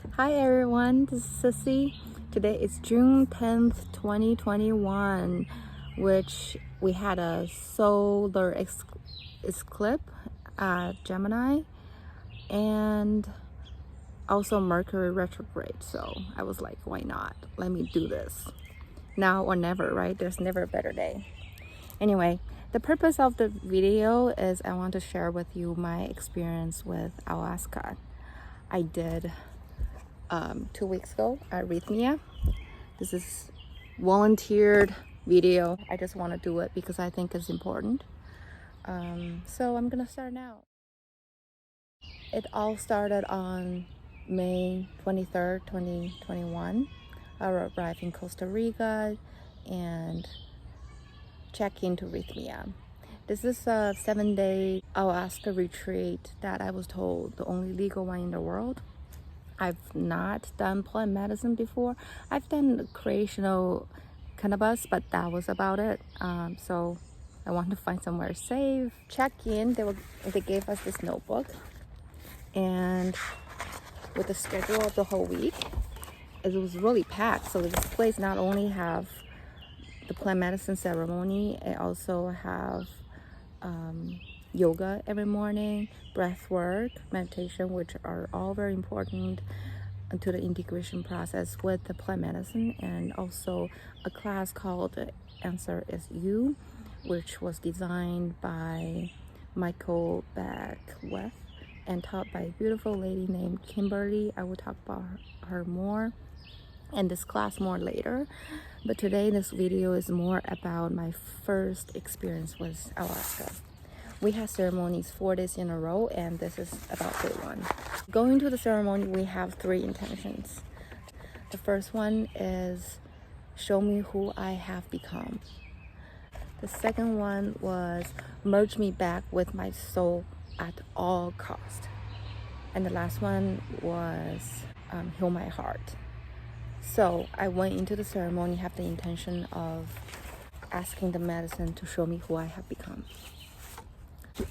Hi everyone, this is Sissy. Today is June 10th, 2021, which we had a solar eclipse at Gemini and also Mercury retrograde. So I was like, why not? Let me do this. Now or never, right? There's never a better day. Anyway, the purpose of the video is I want to share with you my experience with Ayahuasca. I did 2 weeks ago at Rythmia. This is volunteered video. I just want to do it because I think it's important. So I'm gonna start now. It all started on May 23rd, 2021. I arrived in Costa Rica and checked into Rythmia. This is a 7-day Ayahuasca retreat that I was told the only legal one in the world. I've not done plant medicine before. I've done recreational cannabis, but that was about it. So I wanted to find somewhere safe. Check in. They gave us this notebook, and with the schedule of the whole week, it was really packed. So this place not only have the plant medicine ceremony, it also have yoga every morning, breath work, meditation, which are all very important to the integration process with the plant medicine, and also a class called Answer is You, which was designed by Michael Beckwith and taught by a beautiful lady named Kimberly. I will talk about her more and this class more later, but today this video is more about my first experience with Ayahuasca. We had ceremonies 4 days in a row, and this is about day 1. Going to the ceremony, we have 3 intentions. The first one is show me who I have become. The second one was merge me back with my soul at all cost. And the last one was heal my heart. So I went into the ceremony, have the intention of asking the medicine to show me who I have become.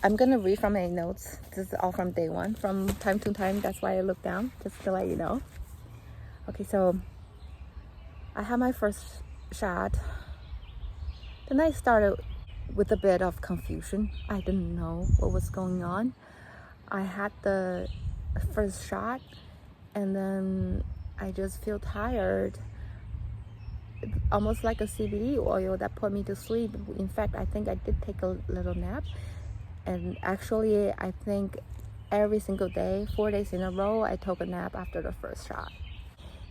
I'm gonna read from my notes. This is all from day 1. From time to time, that's why I look down, just to let you know. Okay, so I had my first shot. The night started with a bit of confusion. I didn't know what was going on. I had the first shot, and then I just feel tired, almost like a CBD oil that put me to sleep. In fact, I think I did take a little nap. And actually, I think every single day, 4 days in a row, I took a nap after the first shot.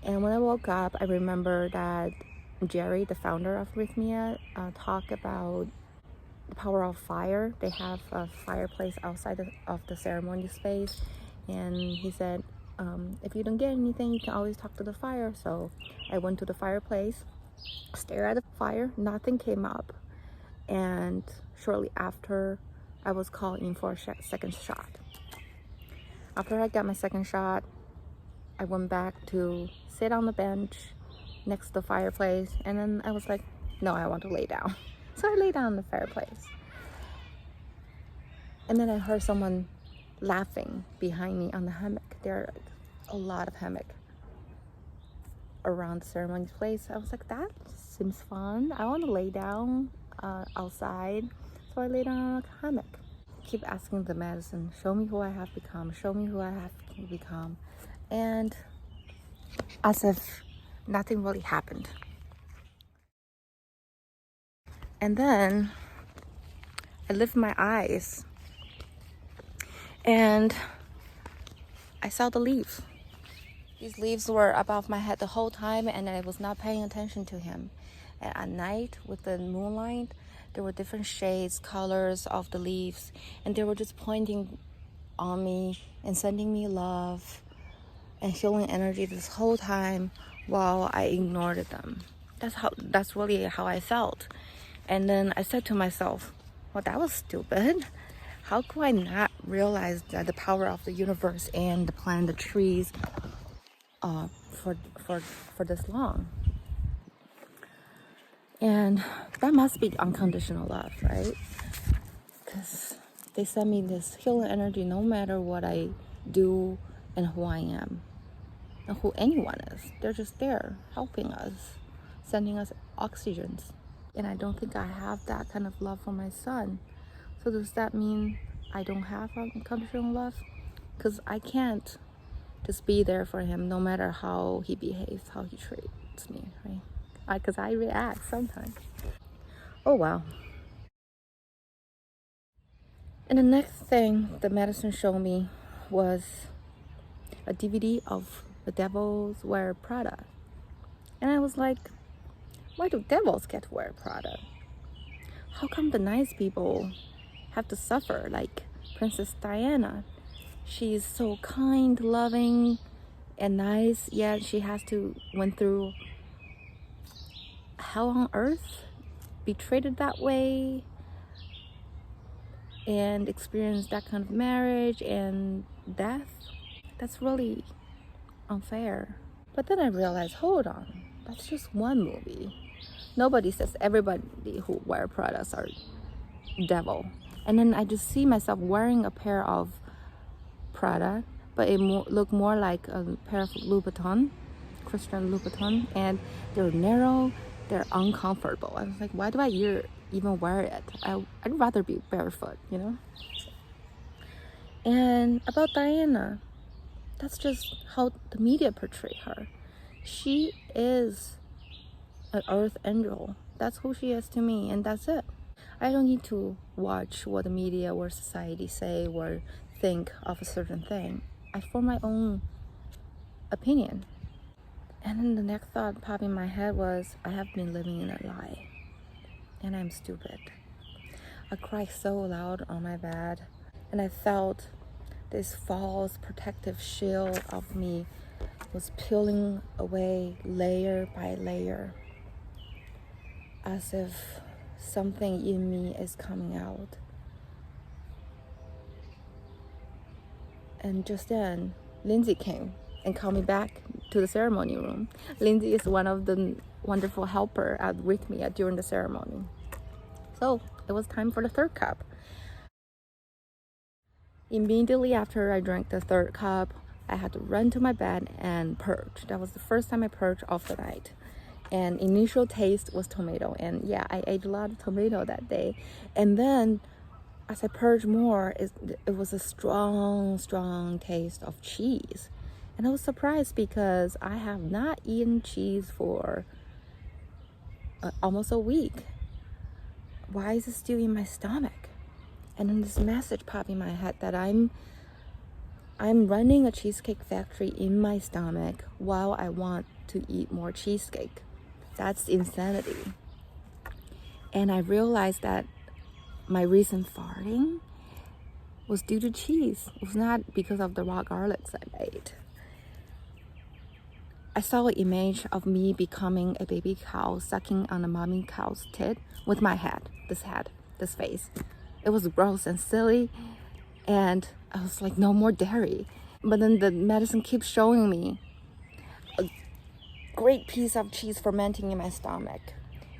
And when I woke up, I remember that Jerry, the founder of Rythmia, talked about the power of fire. They have a fireplace outside of the ceremony space. And he said, if you don't get anything, you can always talk to the fire. So I went to the fireplace, stared at the fire, nothing came up. And shortly after, I was called in for a second shot. After I got my second shot, I went back to sit on the bench next to the fireplace, and then I was like, no, I want to lay down. So I lay down on the fireplace. And then I heard someone laughing behind me on the hammock. There are a lot of hammock around the ceremony place. I was like, that seems fun. I want to lay down outside. So I lay down on a hammock. Keep asking the medicine, show me who I have become, show me who I have become. And as if nothing really happened. And then I lift my eyes and I saw the leaves. These leaves were above my head the whole time, and I was not paying attention to him. And at night, with the moonlight, there were different shades, colors of the leaves, and they were just pointing on me and sending me love and healing energy this whole time while I ignored them. That's really how I felt. And then I said to myself, well, that was stupid. How could I not realize that the power of the universe and the plant, the trees, for this long? And that must be unconditional love, right? Because they send me this healing energy no matter what I do and who I am. who anyone is. They're just there helping us, sending us oxygens. And I don't think I have that kind of love for my son. So does that mean I don't have unconditional love? Because I can't just be there for him no matter how he behaves, how he treats me, right? Because I react sometimes. Oh wow. And the next thing the medicine showed me was a DVD of The Devils Wear Prada. And I was like, why do devils get to wear Prada? How come the nice people have to suffer, like Princess Diana? She's so kind, loving, and nice, yet she has to went through hell on earth, be treated that way, and experience that kind of marriage and death. That's really unfair. But then I realized, hold on, that's just one movie. Nobody says everybody who wear products are devil. And then I just see myself wearing a pair of Prada, but it looked more like a pair of Louboutin, Christian Louboutin, and they're narrow, they're uncomfortable. I was like, why do I even wear it? I'd rather be barefoot, you know? And about Diana, that's just how the media portray her. She is an earth angel. That's who she is to me, and that's it. I don't need to watch what the media or society say or think of a certain thing. I form my own opinion. And then the next thought popped in my head was, I have been living in a lie, and I'm stupid. I cried so loud on my bed, and I felt this false protective shield of me was peeling away layer by layer, as if something in me is coming out. And just then, Lindsay came and called me back to the ceremony room. Lindsay is one of the wonderful helper at Rythmia during the ceremony. So it was time for the third cup. Immediately after I drank the third cup, I had to run to my bed and purge. That was the first time I purged of the night. And initial taste was tomato. And yeah, I ate a lot of tomato that day. And then as I purged more, it was a strong taste of cheese. And I was surprised because I have not eaten cheese for almost a week. Why is it still in my stomach? And then this message popped in my head that I'm running a cheesecake factory in my stomach while I want to eat more cheesecake. That's insanity. And I realized that my recent farting was due to cheese. It was not because of the raw garlics I made. I saw an image of me becoming a baby cow sucking on a mommy cow's tit with my head, this face. It was gross and silly, and I was like, no more dairy. But then the medicine keeps showing me a great piece of cheese fermenting in my stomach.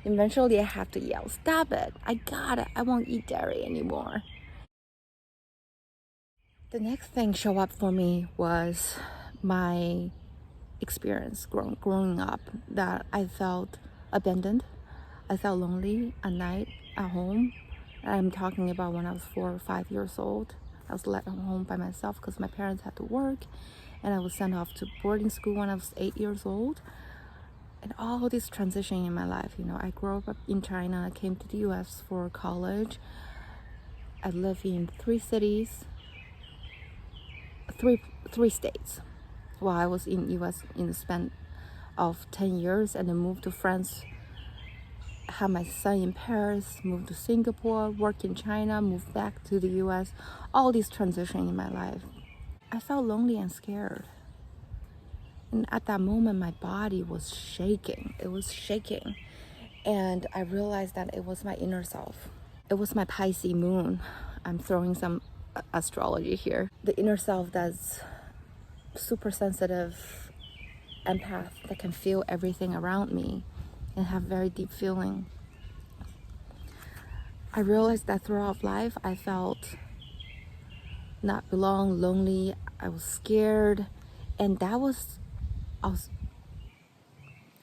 Eventually I have to yell, stop it, I got it, I won't eat dairy anymore. The next thing show up for me was my experience growing up, that I felt abandoned. I felt lonely at night at home. I'm talking about when I was 4 or 5 years old. I was left at home by myself because my parents had to work, and I was sent off to boarding school when I was 8 years old. And all this transition in my life, you know, I grew up in China. I came to the US for college. I lived in 3 cities, three states, while I was in US in the span of 10 years, and then moved to France, had my son in Paris, moved to Singapore, worked in China, moved back to the US. All this transition in my life, I felt lonely and scared. And at that moment, my body was shaking. It was shaking. And I realized that it was my inner self. It was my Pisces moon. I'm throwing some astrology here. The inner self that's super sensitive, empath, that can feel everything around me and have very deep feeling. I realized that throughout life, I felt not belong, lonely. I was scared. And that was Also,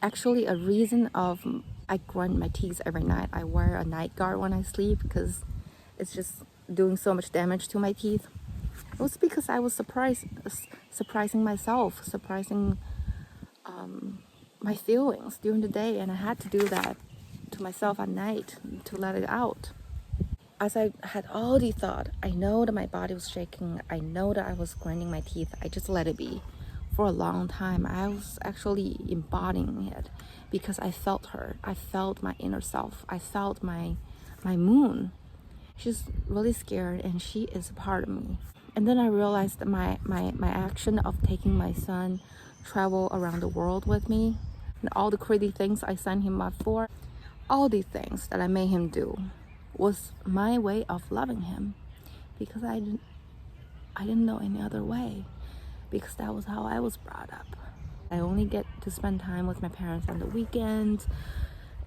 actually, a reason of I grind my teeth every night. I wear a night guard when I sleep because it's just doing so much damage to my teeth. It was because I was surprising myself, surprising my feelings during the day, and I had to do that to myself at night to let it out. As I had all these thoughts, I know that my body was shaking. I know that I was grinding my teeth. I just let it be. For a long time, I was actually embodying it because I felt her. I felt my inner self. I felt my moon. She's really scared, and she is a part of me. And then I realized that my action of taking my son travel around the world with me and all the crazy things I signed him up for, all these things that I made him do was my way of loving him because I didn't know any other way, because that was how I was brought up. I only get to spend time with my parents on the weekends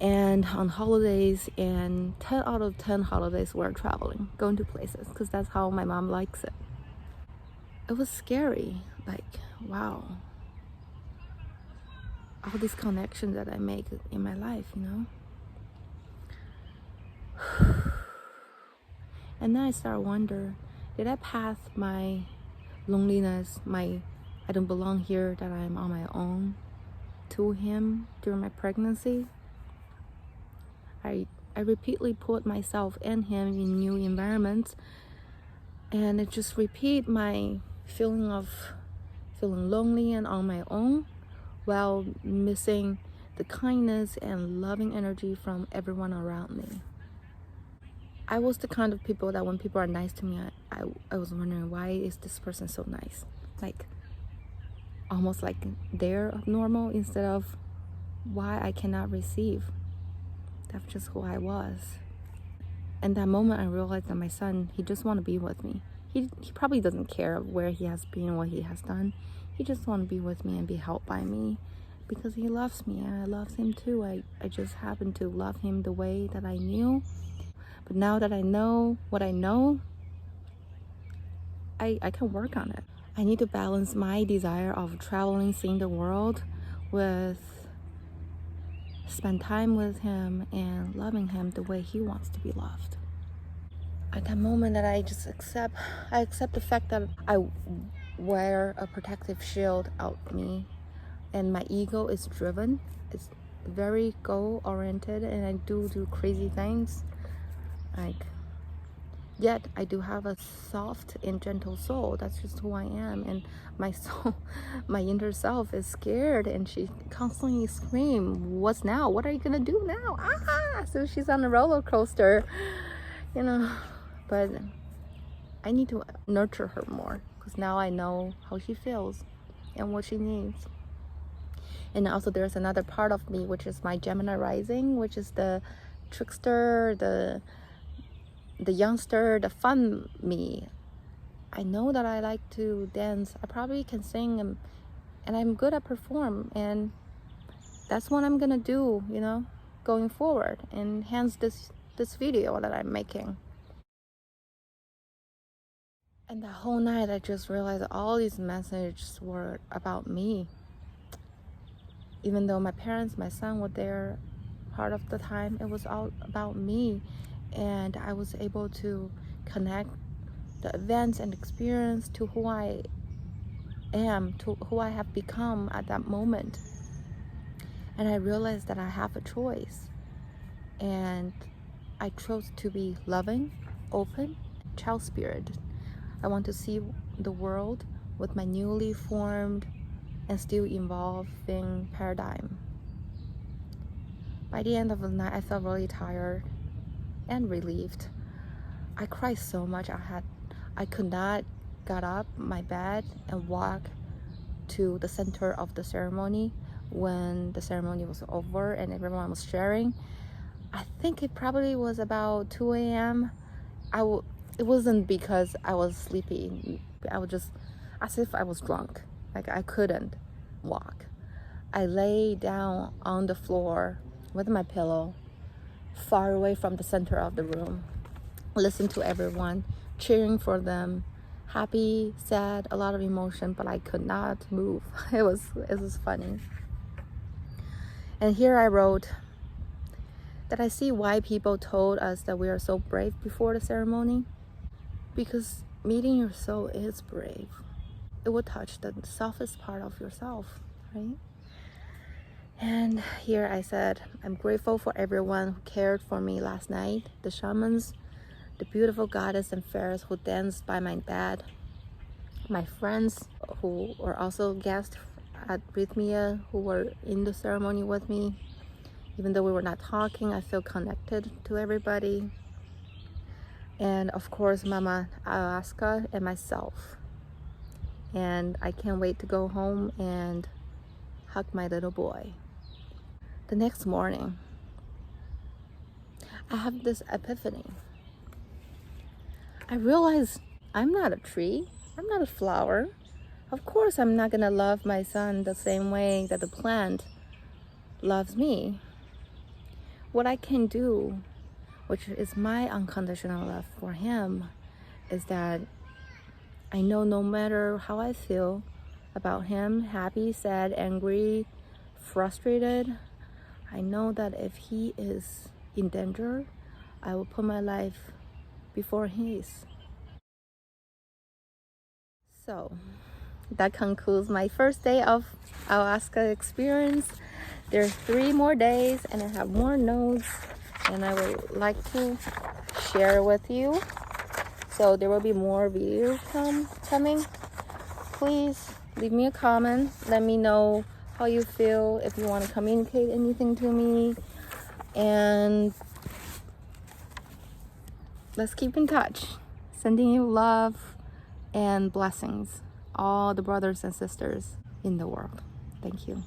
and on holidays, and 10 out of 10 holidays we're traveling, going to places, because that's how my mom likes it. It was scary, like, wow, all these connections that I make in my life, you know. And then I start wonder, did I pass my loneliness, my I don't belong here, that I'm on my own, to him during my pregnancy? I repeatedly put myself and him in new environments, and it just repeat my feeling of feeling lonely and on my own, while missing the kindness and loving energy from everyone around me. I was the kind of people that when people are nice to me, I was wondering, why is this person so nice? Like, almost like they're normal, instead of why I cannot receive. That's just who I was. And that moment I realized that my son, he just want to be with me. He probably doesn't care where he has been, what he has done. He just want to be with me and be helped by me, because he loves me and I love him too. I just happen to love him the way that I knew. But now that I know what I know, I can work on it. I need to balance my desire of traveling, seeing the world, with spend time with him and loving him the way he wants to be loved. At that moment that I accept the fact that I wear a protective shield out me, and my ego is driven. It's very goal oriented, and I do crazy things. Like, yet I do have a soft and gentle soul. That's just who I am. And my soul, my inner self, is scared, and she constantly screams, "What's now? What are you gonna do now?" So she's on a roller coaster, you know. But I need to nurture her more, because now I know how she feels and what she needs. And also there's another part of me, which is my Gemini rising, which is the trickster, the youngster, the fun me. I know that I like to dance. I probably can sing, and I'm good at perform, and that's what I'm gonna do, you know, going forward. And hence this video that I'm making. And the whole night I just realized all these messages were about me. Even though my parents, my son were there part of the time, it was all about me. And I was able to connect the events and experience to who I am, to who I have become at that moment. And I realized that I have a choice. And I chose to be loving, open, child spirit. I want to see the world with my newly formed and still evolving paradigm. By the end of the night, I felt really tired and relieved. I cried so much. I could not get up my bed and walk to the center of the ceremony when the ceremony was over and everyone was sharing. I think it probably was about 2 a.m. It wasn't because I was sleepy. I was just as if I was drunk. Like, I couldn't walk. I lay down on the floor with my pillow, far away from the center of the room, listened to everyone, cheering for them, happy, sad, a lot of emotion, but I could not move. It was funny. And here I wrote that I see why people told us that we are so brave before the ceremony, because meeting your soul is brave. It will touch the softest part of yourself, right? And here I said, I'm grateful for everyone who cared for me last night, the shamans, the beautiful goddess and fairies who danced by my bed, my friends who were also guests at Rythmia who were in the ceremony with me. Even though we were not talking, I feel connected to everybody. And of course, Mama Ayahuasca and myself. And I can't wait to go home and hug my little boy. The next morning, I have this epiphany. I realize I'm not a tree. I'm not a flower. Of course, I'm not gonna love my son the same way that the plant loves me. What I can do, which is my unconditional love for him, is that I know no matter how I feel about him, happy, sad, angry, frustrated, I know that if he is in danger, I will put my life before his. So that concludes my first day of Ayahuasca experience. There's 3 more days and I have more notes and I would like to share with you. So there will be more videos coming. Please leave me a comment. Let me know how you feel, if you want to communicate anything to me. And let's keep in touch. Sending you love and blessings, all the brothers and sisters in the world. Thank you.